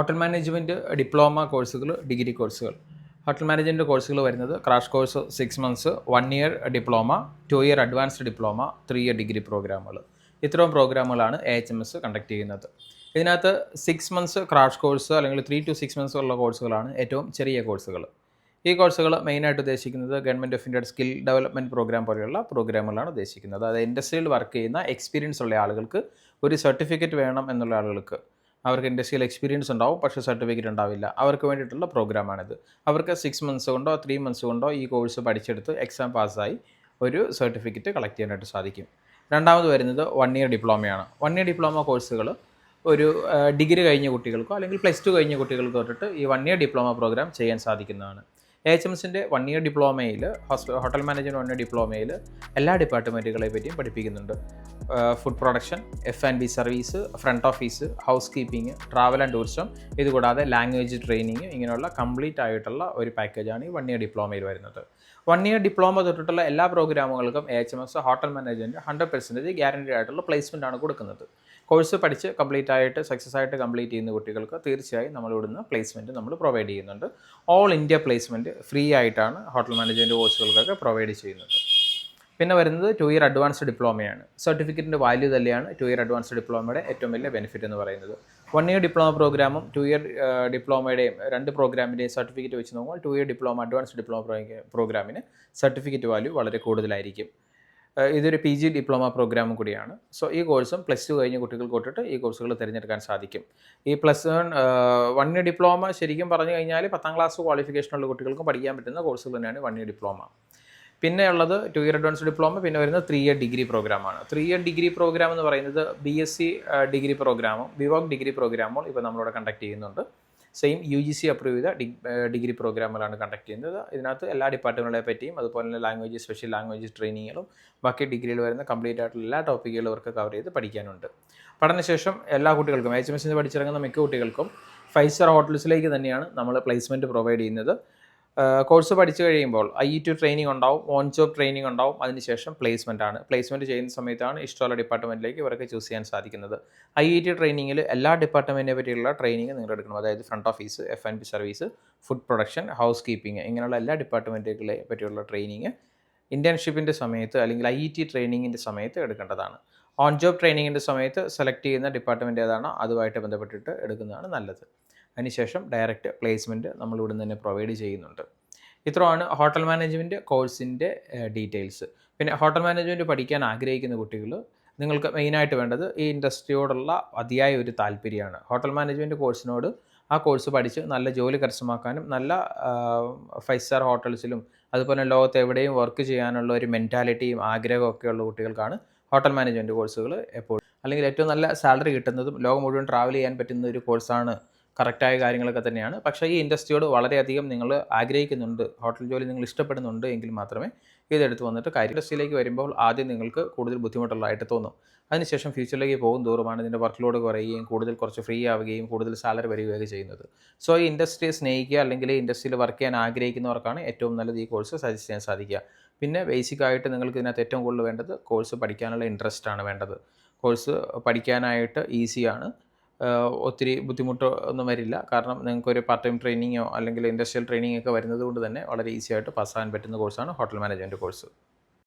Hotel management diploma കോഴ്സുകൾ, degree കോഴ്സുകൾ. Hotel management കോഴ്സുകൾ വരുന്നത് crash course 6 months, 1 year diploma, 2 year advanced diploma, 3 year degree പ്രോഗ്രാമുകൾ. ഇത്രയും പ്രോഗ്രാമുകളാണ് AHMS കണ്ടക്ട് ചെയ്യുന്നത്. ഇതിനകത്ത് 6 മന്ത്സ് ക്രാഷ് കോഴ്സ് അല്ലെങ്കിൽ 3 to 6 മന്ത്സ് ഉള്ള കോഴ്സുകളാണ് ഏറ്റവും ചെറിയ കോഴ്സുകൾ. ഈ കോഴ്സുകൾ മെയിനായിട്ട് ഉദ്ദേശിക്കുന്നത് ഗവൺമെൻറ് ഓഫ് ഇന്ത്യയുടെ സ്കിൽ ഡെവലപ്മെൻറ്റ് പ്രോഗ്രാം പോലെയുള്ള പ്രോഗ്രാമുകളാണ് ഉദ്ദേശിക്കുന്നത്. അതായത് ഇൻഡസ്ട്രിയിൽ വർക്ക് ചെയ്യുന്ന എക്സ്പീരിയൻസ് ഉള്ള ആളുകൾക്ക്, ഒരു സർട്ടിഫിക്കറ്റ് വേണം എന്നുള്ള ആളുകൾക്ക്, അവർക്ക് ഇൻഡസ്ട്രിയൽ എക്സ്പീരിയൻസ് ഉണ്ടാവും പക്ഷേ സർട്ടിഫിക്കറ്റ് ഉണ്ടാവില്ല, അവർക്ക് വേണ്ടിയിട്ടുള്ള പ്രോഗ്രാമാണിത്. അവർക്ക് 6 മന്ത്സ് കൊണ്ടോ 3 മന്ത്സ് കൊണ്ടോ ഈ കോഴ്സ് പഠിച്ചെടുത്ത് എക്സാം പാസ്സായി ഒരു സർട്ടിഫിക്കറ്റ് കളക്ട് ചെയ്യാനായിട്ട് സാധിക്കും. രണ്ടാമത് വരുന്നത് 1 ഇയർ ഡിപ്ലോമയാണ്. 1 ഇയർ ഡിപ്ലോമ കോഴ്സുകൾ ഒരു ഡിഗ്രി കഴിഞ്ഞ കുട്ടികൾക്കോ അല്ലെങ്കിൽ +2 കഴിഞ്ഞ കുട്ടികൾക്ക് തൊട്ടിട്ട് ഈ 1 ഇയർ ഡിപ്ലോമ പ്രോഗ്രാം ചെയ്യാൻ സാധിക്കുന്നതാണ്. AHMSൻ്റെ 1 ഇയർ ഡിപ്ലോമയിൽ, ഹോട്ടൽ മാനേജ്മെൻറ്റ് 1 ഇയർ ഡിപ്ലോമയിൽ എല്ലാ ഡിപ്പാർട്ട്മെൻറ്റുകളെ പറ്റിയും പഠിപ്പിക്കുന്നുണ്ട്. Food production, F&B service, front office, housekeeping, travel and tourism, ഇതുകൂടാതെ ലാംഗ്വേജ് ട്രെയിനിങ്, ഇങ്ങനെയുള്ള കംപ്ലീറ്റ് ആയിട്ടുള്ള ഒരു പാക്കേജാണ് ഈ 1 ഇയർ ഡിപ്ലോമയിൽ വരുന്നത്. 1 ഇയർ ഡിപ്ലോമ തൊട്ടിട്ടുള്ള എല്ലാ പ്രോഗ്രാമുകൾക്കും AHMS ഹോട്ടൽ മാനേജ്മെൻറ്റ് 100% ഗ്യാരൻറ്റീഡ് ആയിട്ടുള്ള പ്ലേസ്മെൻ്റ് ആണ് കൊടുക്കുന്നത്. കോഴ്സ് പഠിച്ച് കംപ്ലീറ്റ് ആയിട്ട് സക്സസ് ആയിട്ട് കംപ്ലീറ്റ് ചെയ്യുന്ന കുട്ടികൾക്ക് തീർച്ചയായും നമ്മൾ ഇവിടുന്ന് പ്ലേസ്മെൻറ്റ് നമ്മൾ പ്രൊവൈഡ് ചെയ്യുന്നുണ്ട്. ഓൾ ഇന്ത്യ പ്ലേസ്മെൻറ്റ് ഫ്രീ ആയിട്ടാണ് ഹോട്ടൽ മാനേജ്മെൻറ്റ് കോഴ്സുകൾക്കൊക്കെ പ്രൊവൈഡ് ചെയ്യുന്നത്. പിന്നെ വരുന്നത് 2 ഇയർ അഡ്വാൻസ്ഡ് ഡിപ്ലോമയാണ്. സർട്ടിഫിക്കറ്റിൻ്റെ വാല്യൂ തന്നെയാണ് 2 ഇയർ അഡ്വാൻസ്ഡ് ഡിപ്ലോമയുടെ ഏറ്റവും വലിയ ബെനിഫിറ്റ് എന്ന് പറയുന്നത്. 1 ഇയർ ഡിപ്ലോമ പ്രോഗ്രാമും 2 ഇയർ ഡിപ്ലോമയുടെയും രണ്ട് പ്രോഗ്രാമിൻ്റെയും സർട്ടിഫിക്കറ്റ് വെച്ച് നോക്കുമ്പോൾ 2 ഇയർ ഡിപ്ലോമ അഡ്വാൻസ്ഡ് ഡിപ്ലോമ പ്രോഗ്രാമിന് സർട്ടിഫിക്കറ്റ് വാല്യൂ വളരെ കൂടുതലായിരിക്കും. ഇതൊരു PG ഡിപ്ലോമ പ്രോഗ്രാമും കൂടിയാണ്. സോ ഈ കോഴ്സും +2 കഴിഞ്ഞ കുട്ടികൾക്ക് തൊട്ടിട്ട് ഈ കോഴ്സുകൾ തിരഞ്ഞെടുക്കാൻ സാധിക്കും. ഈ +1 ഇയർ ഡിപ്ലോമ ശരിക്കും പറഞ്ഞു കഴിഞ്ഞാൽ 10ാം ക്ലാസ് ക്വാളിഫിക്കേഷനുള്ള കുട്ടികൾക്കും പഠിക്കാൻ പറ്റുന്ന കോഴ്സുകൾ തന്നെയാണ് 1 ഇയർ ഡിപ്ലോമ. പിന്നെ ഉള്ളത് 2 ഇയർ അഡ്വാൻസ്ഡ് ഡിപ്ലോമ, പിന്നെ വരുന്നത് 3 ഇയർ ഡിഗ്രി പ്രോഗ്രാമാണ്. 3 ഇയർ ഡിഗ്രി പ്രോഗ്രാം എന്ന് പറയുന്നത് BSc ഡിഗ്രി പ്രോഗ്രാമും BVOC ഡിഗ്രി പ്രോഗ്രാമും ഇപ്പോൾ നമ്മളിവിടെ കണ്ടക്ട് ചെയ്യുന്നുണ്ട്. സെയിം UGC അപ്രൂവ് ചെയ്ത ഡിഗ്രി പ്രോഗ്രാമുകളാണ് കണ്ടക്ട് ചെയ്യുന്നത്. ഇതിനകത്ത് എല്ലാ ഡിപ്പാർട്ട്മെൻറ്റുകളെ പറ്റിയും അതുപോലെ തന്നെ ലാംഗ്വേജ്, സ്പെഷ്യൽ ലാംഗ്വേജ് ട്രെയിനിങ്ങുകളും ബാക്കി ഡിഗ്രിയിൽ വരുന്ന കംപ്ലീറ്റ് ആയിട്ടുള്ള എല്ലാ ടോപ്പിക്കുകളും അവർക്ക് കവർ ചെയ്ത് പഠിക്കാനുണ്ട്. പഠനശേഷം എല്ലാ കുട്ടികൾക്കും, AHMSൽ പഠിച്ചിറങ്ങുന്ന മിക്ക കുട്ടികൾക്കും 5 സ്റ്റാർ ഹോട്ടൽസിലേക്ക് തന്നെയാണ് നമ്മൾ പ്ലേസ്മെൻറ്റ് പ്രൊവൈഡ് ചെയ്യുന്നത്. കോഴ്സ് പഠിച്ചു കഴിയുമ്പോൾ IET ട്രെയിനിങ് ഉണ്ടാവും, ഓൺ ജോബ് ട്രെയിനിങ് ഉണ്ടാവും, അതിനുശേഷം പ്ലേസ്മെൻ്റ് ആണ്. പ്ലേസ്മെൻറ്റ് ചെയ്യുന്ന സമയത്താണ് ഇഷ്ടമുള്ള ഡിപ്പാർട്ട്മെൻറ്റിലേക്ക് ഇവർക്ക് ചൂസ് ചെയ്യാൻ സാധിക്കുന്നത്. IET ട്രെയിനിങ്ങിൽ എല്ലാ ഡിപ്പാർട്ട്മെൻറ്റിനെ പറ്റിയുള്ള ട്രെയിനിങ് നിങ്ങൾ എടുക്കണം. അതായത് front office, F&B service, food production, housekeeping, ഇങ്ങനെയുള്ള എല്ലാ ഡിപ്പാർട്ട്മെൻറ്റുകളെ പറ്റിയുള്ള ട്രെയിനിങ് ഇൻറ്റേൺഷിപ്പിൻ്റെ സമയത്ത് അല്ലെങ്കിൽ IET ട്രെയിനിങ്ങിൻ്റെ സമയത്ത് എടുക്കേണ്ടതാണ്. ഓൺ ജോബ് ട്രെയിനിങ്ങിൻ്റെ സമയത്ത് സെലക്ട് ചെയ്യുന്ന ഡിപ്പാർട്ട്മെൻറ്റ് ഏതാണോ അതുമായിട്ട് ബന്ധപ്പെട്ടിട്ട് എടുക്കുന്നതാണ് നല്ലത്. അതിനുശേഷം ഡയറക്റ്റ് പ്ലേസ്മെൻറ്റ് നമ്മൾ ഇവിടുന്ന് തന്നെ പ്രൊവൈഡ് ചെയ്യുന്നുണ്ട്. ഇത്രയാണ് ഹോട്ടൽ മാനേജ്മെൻറ്റ് കോഴ്സിൻ്റെ ഡീറ്റെയിൽസ്. പിന്നെ ഹോട്ടൽ മാനേജ്മെൻറ്റ് പഠിക്കാൻ ആഗ്രഹിക്കുന്ന കുട്ടികൾ, നിങ്ങൾക്ക് മെയിനായിട്ട് വേണ്ടത് ഈ ഇൻഡസ്ട്രിയോടുള്ള അതിയായ ഒരു താല്പര്യമാണ്. ഹോട്ടൽ മാനേജ്മെൻറ്റ് കോഴ്സിനോട് ആ കോഴ്സ് പഠിച്ച് നല്ല ജോലി കരസ്ഥമാക്കാനും നല്ല 5 സ്റ്റാർ ഹോട്ടൽസിലും അതുപോലെ ലോകത്ത് എവിടെയും വർക്ക് ചെയ്യാനുള്ള ഒരു മെൻറ്റാലിറ്റിയും ആഗ്രഹമൊക്കെ ഉള്ള കുട്ടികൾക്കാണ് ഹോട്ടൽ മാനേജ്മെൻറ്റ് കോഴ്സുകൾ എപ്പോഴും, അല്ലെങ്കിൽ ഏറ്റവും നല്ല സാലറി കിട്ടുന്നതും ലോകം മുഴുവൻ ട്രാവൽ ചെയ്യാൻ പറ്റുന്ന ഒരു കോഴ്സാണ്. കറക്റ്റായ കാര്യങ്ങളൊക്കെ തന്നെയാണ്. പക്ഷേ ഈ ഇൻഡസ്ട്രിയോട് വളരെയധികം നിങ്ങൾ ആഗ്രഹിക്കുന്നുണ്ട്, ഹോട്ടൽ ജോലി നിങ്ങൾ ഇഷ്ടപ്പെടുന്നുണ്ട് എങ്കിൽ മാത്രമേ ഇതെടുത്ത് വന്നിട്ട് കാര്യം. ഇൻഡസ്ട്രിയിലേക്ക് വരുമ്പോൾ ആദ്യം നിങ്ങൾക്ക് കൂടുതൽ ബുദ്ധിമുട്ടുള്ളതായിട്ട് തോന്നും. അതിനുശേഷം ഫ്യൂച്ചറിലേക്ക് പോകും തോറുമാണ് ഇതിൻ്റെ വർക്ക് ലോഡ് കുറയുകയും കൂടുതൽ കുറച്ച് ഫ്രീ ആവുകയും കൂടുതൽ സാലറി വരികയൊക്കെ ചെയ്യുന്നത്. സോ ഈ ഇൻഡസ്ട്രിയെ സ്നേഹിക്കുക അല്ലെങ്കിൽ ഇൻഡസ്ട്രിയിൽ വർക്ക് ചെയ്യാൻ ആഗ്രഹിക്കുന്നവർക്കാണ് ഏറ്റവും നല്ലത് ഈ കോഴ്സ് സജസ്റ്റ് ചെയ്യാൻ സാധിക്കുക. പിന്നെ ബേസിക്കായിട്ട് നിങ്ങൾക്ക് ഇതിനകത്ത് ഏറ്റവും കൂടുതൽ വേണ്ടത് കോഴ്സ് പഠിക്കാനുള്ള ഇൻട്രസ്റ്റാണ് വേണ്ടത്. കോഴ്സ് പഠിക്കാനായിട്ട് ഈസിയാണ്, ഒത്തിരി ബുദ്ധിമുട്ട് ഒന്നും വരില്ല. കാരണം നിങ്ങൾക്കൊരു പാർട്ട് ടൈം ട്രെയിനിങ്ങോ അല്ലെങ്കിൽ ഇൻഡസ്ട്രിയൽ ട്രെയിനിങ് ഒക്കെ വരുന്നത് കൊണ്ട് തന്നെ വളരെ ഈസി ആയിട്ട് പാസ്സാകാൻ പറ്റുന്ന കോഴ്സാണ് ഹോട്ടൽ മാനേജ്മെൻറ്റ് കോഴ്സ്.